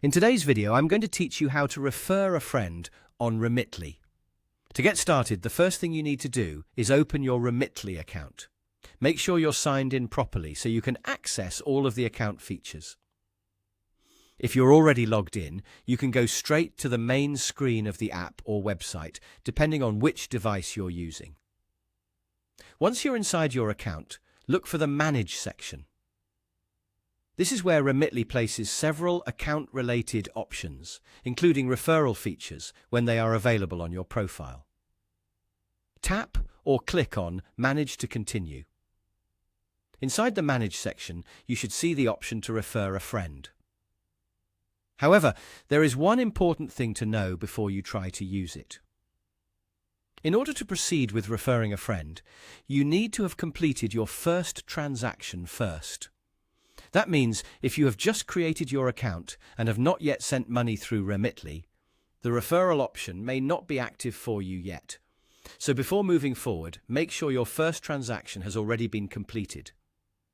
In today's video, I'm going to teach you how to refer a friend on Remitly. To get started, the first thing you need to do is open your Remitly account. Make sure you're signed in properly so you can access all of the account features. If you're already logged in, you can go straight to the main screen of the app or website, depending on which device you're using. Once you're inside your account, look for the Manage section. This is where Remitly places several account-related options, including referral features when they are available on your profile. Tap or click on Manage to continue. Inside the Manage section, you should see the option to refer a friend. However, there is one important thing to know before you try to use it. In order to proceed with referring a friend, you need to have completed your first transaction first. That means if you have just created your account and have not yet sent money through Remitly, the referral option may not be active for you yet. So before moving forward, make sure your first transaction has already been completed.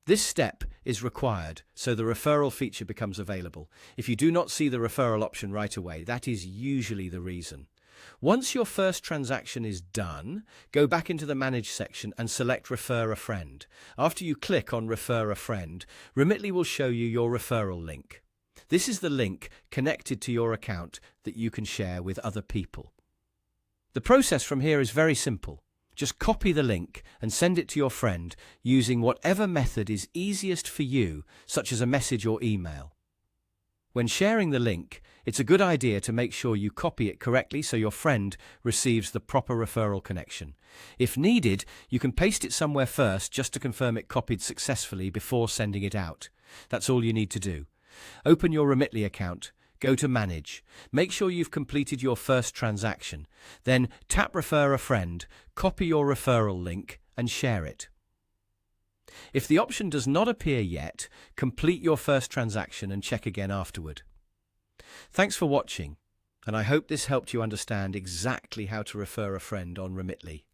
This step is required so the referral feature becomes available. If you do not see the referral option right away, that is usually the reason. Once your first transaction is done, go back into the Manage section and select Refer a Friend. After you click on Refer a Friend, Remitly will show you your referral link. This is the link connected to your account that you can share with other people. The process from here is very simple. Just copy the link and send it to your friend using whatever method is easiest for you, such as a message or email. When sharing the link, it's a good idea to make sure you copy it correctly so your friend receives the proper referral connection. If needed, you can paste it somewhere first just to confirm it copied successfully before sending it out. That's all you need to do. Open your Remitly account, go to Manage, make sure you've completed your first transaction, then tap Refer a Friend, copy your referral link and share it. If the option does not appear yet, complete your first transaction and check again afterward. Thanks for watching, and I hope this helped you understand exactly how to refer a friend on Remitly.